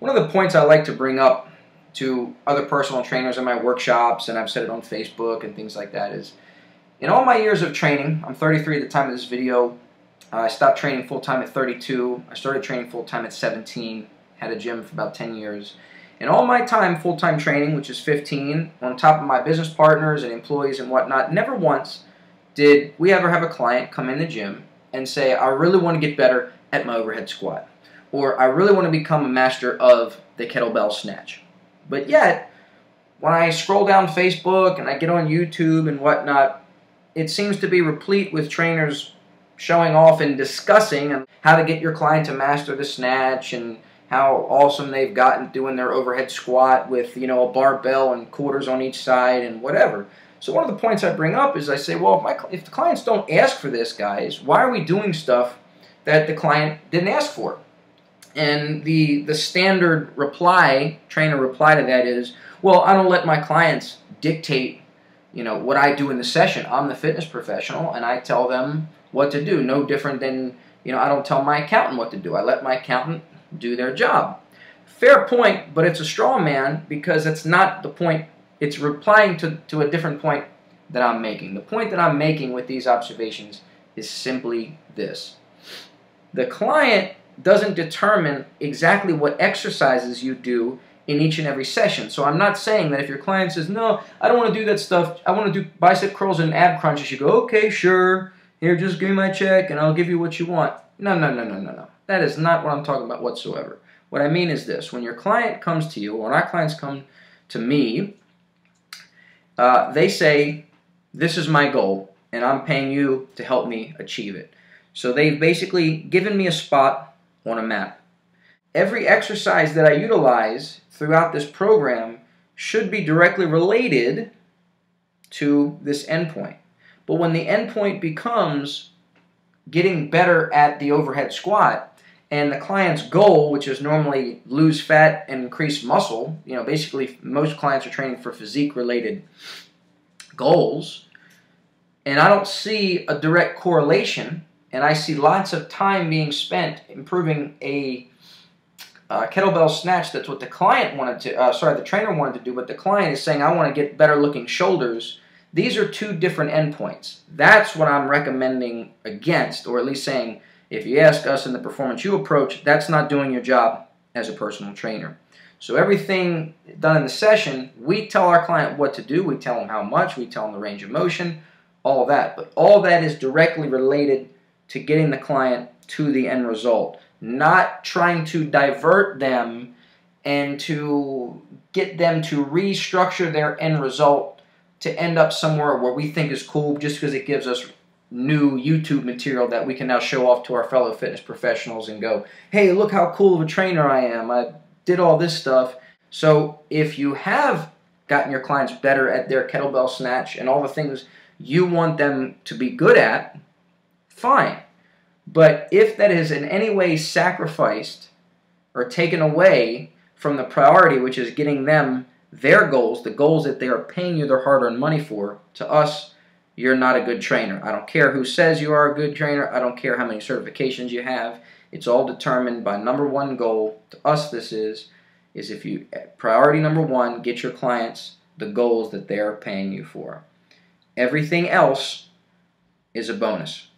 One of the points I like to bring up to other personal trainers in my workshops, and I've said it on Facebook and things like that, is in all my years of training, I'm 33 at the time of this video. I stopped training full-time at 32. I started training full-time at 17. Had a gym for about 10 years. In all my time full-time training, which is 15, on top of my business partners and employees and whatnot, never once did we ever have a client come in the gym and say, I really want to get better at my overhead squat, or I really want to become a master of the kettlebell snatch. But yet, when I scroll down Facebook and I get on YouTube and whatnot, it seems to be replete with trainers showing off and discussing how to get your client to master the snatch and how awesome they've gotten doing their overhead squat with, a barbell and quarters on each side and whatever. So one of the points I bring up is I say, well, if the clients don't ask for this, guys, why are we doing stuff that the client didn't ask for? And the standard trainer reply to that is, well, I don't let my clients dictate, what I do in the session. I'm the fitness professional, and I tell them what to do. No different than, I don't tell my accountant what to do. I let my accountant do their job. Fair point, but it's a straw man because it's not the point. It's replying to a different point that I'm making. The point that I'm making with these observations is simply this. The client doesn't determine exactly what exercises you do in each and every session. So I'm not saying that if your client says, no, I don't want to do that stuff, I want to do bicep curls and ab crunches, you go, okay, sure, here, just give me my check and I'll give you what you want. No. That is not what I'm talking about whatsoever. What I mean is this. When your client comes to you, when our clients come to me, they say, this is my goal, and I'm paying you to help me achieve it. So they've basically given me a spot on a map. Every exercise that I utilize throughout this program should be directly related to this endpoint. But when the endpoint becomes getting better at the overhead squat, and the client's goal, which is normally lose fat and increase muscle, basically most clients are training for physique-related goals, and I don't see a direct correlation, and I see lots of time being spent improving a kettlebell snatch. That's what the client wanted to, the trainer wanted to do, but the client is saying, I want to get better looking shoulders. These are two different endpoints. That's what I'm recommending against, or at least saying, if you ask us in the Performance U approach, that's not doing your job as a personal trainer. So everything done in the session, we tell our client what to do, we tell them how much, we tell them the range of motion, all that. But all that is directly related to getting the client to the end result, not trying to divert them and to get them to restructure their end result to end up somewhere where we think is cool just because it gives us new YouTube material that we can now show off to our fellow fitness professionals and go, hey, look how cool of a trainer I am. I did all this stuff. So if you have gotten your clients better at their kettlebell snatch and all the things you want them to be good at, fine. But if that is in any way sacrificed or taken away from the priority, which is getting them their goals, the goals that they are paying you their hard-earned money for, to us, you're not a good trainer. I don't care who says you are a good trainer. I don't care how many certifications you have. It's all determined by number one goal. To us, this is if you, priority number one, get your clients the goals that they're paying you for. Everything else is a bonus.